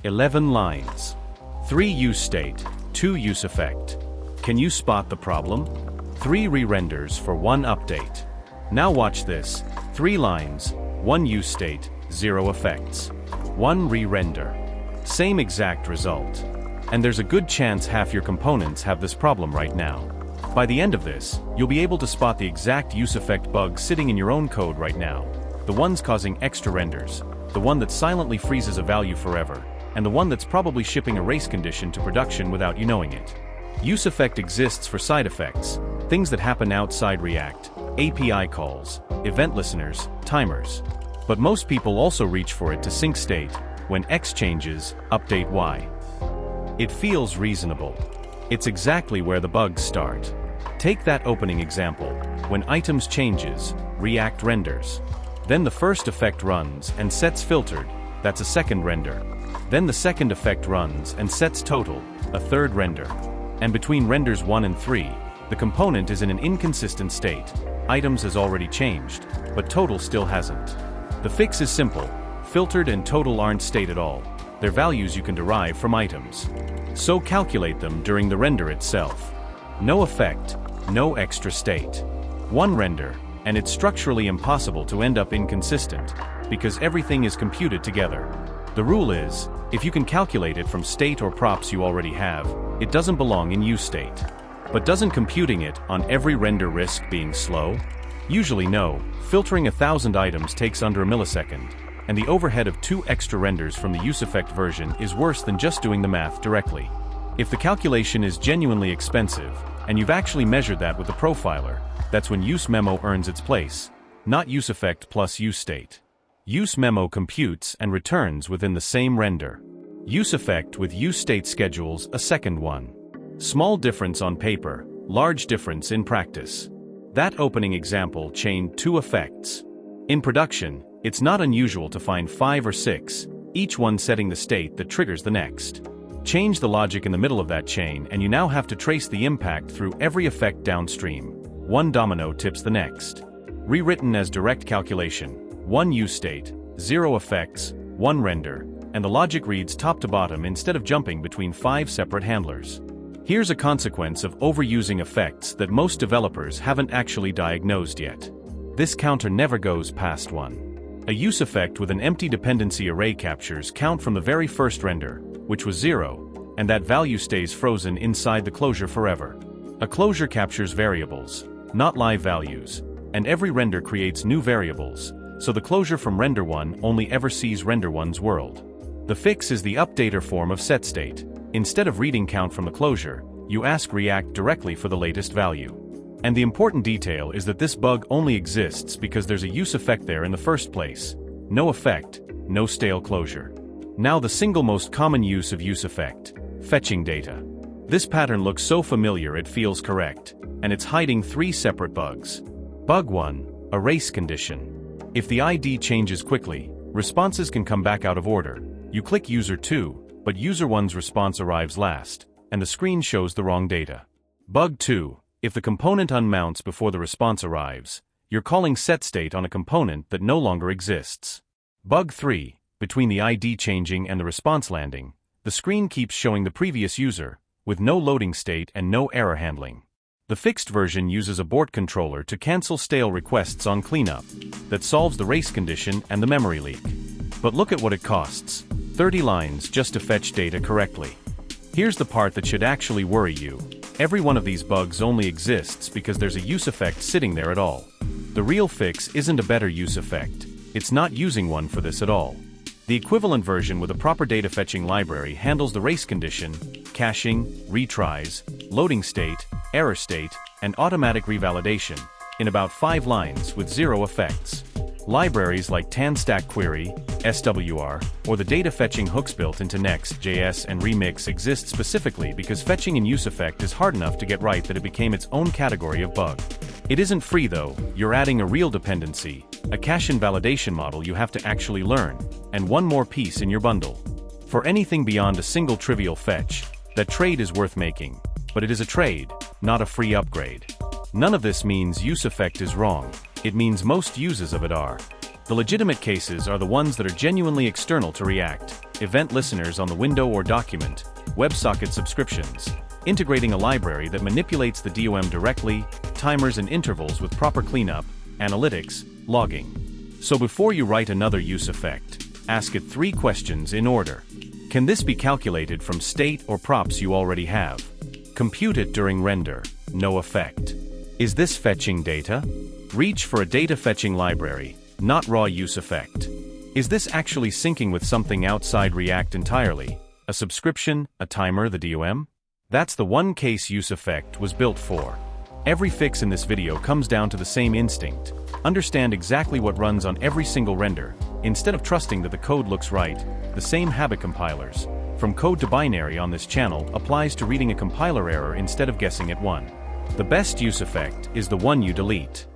11 lines. 3 useState, 2 useEffect. Can you spot the problem? 3 re-renders for 1 update. Now watch this. 3 lines, 1 useState, 0 effects. 1 re-render. Same exact result. And there's a good chance half your components have this problem right now. By the end of this, you'll be able to spot the exact useEffect bug sitting in your own code right now. The ones causing extra renders, the one that silently freezes a value forever, and the one that's probably shipping a race condition to production without you knowing it. UseEffect exists for side effects, things that happen outside React, API calls, event listeners, timers. But most people also reach for it to sync state. When X changes, update Y. It feels reasonable. It's exactly where the bugs start. Take that opening example. When items changes, React renders. Then the first effect runs and sets filtered, that's a second render. Then the second effect runs and sets total, a third render. And between renders 1 and 3, the component is in an inconsistent state. Items has already changed, but total still hasn't. The fix is simple. Filtered and total aren't state at all. They're values you can derive from items. So calculate them during the render itself. No effect, no extra state. 1 render, and it's structurally impossible to end up inconsistent, because everything is computed together. The rule is, if you can calculate it from state or props you already have, it doesn't belong in useState. But doesn't computing it on every render risk being slow? Usually no. Filtering 1,000 items takes under a millisecond, and the overhead of 2 extra renders from the useEffect version is worse than just doing the math directly. If the calculation is genuinely expensive, and you've actually measured that with the profiler, that's when useMemo earns its place, not useEffect plus useState. useMemo computes and returns within the same render. useEffect with useState schedules a second one. Small difference on paper, large difference in practice. That opening example chained 2 effects. In production, it's not unusual to find 5 or 6, each one setting the state that triggers the next. Change the logic in the middle of that chain and you now have to trace the impact through every effect downstream. 1 domino tips the next. Rewritten as direct calculation, 1 useState, 0 effects, 1 render, and the logic reads top to bottom instead of jumping between 5 separate handlers. Here's a consequence of overusing effects that most developers haven't actually diagnosed yet. This counter never goes past 1. A useEffect with an empty dependency array captures count from the very first render, which was 0, and that value stays frozen inside the closure forever. A closure captures variables, not live values, and every render creates new variables, so the closure from render 1 only ever sees render 1's world. The fix is the updater form of setState. Instead of reading count from the closure, you ask React directly for the latest value. And the important detail is that this bug only exists because there's a useEffect there in the first place. No effect, no stale closure. Now the single most common use of useEffect, fetching data. This pattern looks so familiar it feels correct, and it's hiding 3 separate bugs. Bug 1, a race condition. If the ID changes quickly, responses can come back out of order. You click user 2, but user 1's response arrives last, and the screen shows the wrong data. Bug 2, if the component unmounts before the response arrives, you're calling setState on a component that no longer exists. Bug 3, between the ID changing and the response landing, the screen keeps showing the previous user, with no loading state and no error handling. The fixed version uses a BORT controller to cancel stale requests on cleanup, that solves the race condition and the memory leak. But look at what it costs, 30 lines just to fetch data correctly. Here's the part that should actually worry you. Every one of these bugs only exists because there's a useEffect sitting there at all. The real fix isn't a better useEffect. It's not using one for this at all. The equivalent version with a proper data fetching library handles the race condition, caching, retries, loading state, error state, and automatic revalidation, in about 5 lines with 0 effects. Libraries like TanStack Query, SWR, or the data fetching hooks built into Next.js and Remix exist specifically because fetching in useEffect is hard enough to get right that it became its own category of bug. It isn't free though, you're adding a real dependency, a cache invalidation model you have to actually learn, and one more piece in your bundle. For anything beyond a single trivial fetch, that trade is worth making, but it is a trade, not a free upgrade. None of this means useEffect is wrong. It means most uses of it are. The legitimate cases are the ones that are genuinely external to React. event listeners on the window or document, WebSocket subscriptions, integrating a library that manipulates the DOM directly, timers and intervals with proper cleanup, analytics, logging. So before you write another use effect, ask it 3 questions in order. Can this be calculated from state or props you already have? Compute it during render, no effect. Is this fetching data? Reach for a data fetching library, not raw use effect. Is this actually syncing with something outside React entirely? A subscription, a timer, the DOM? That's the one case use effect was built for. Every fix in this video comes down to the same instinct. Understand exactly what runs on every single render, instead of trusting that the code looks right. The same habit compilers, from code to binary on this channel, applies to reading a compiler error instead of guessing at one. The best use effect is the one you delete.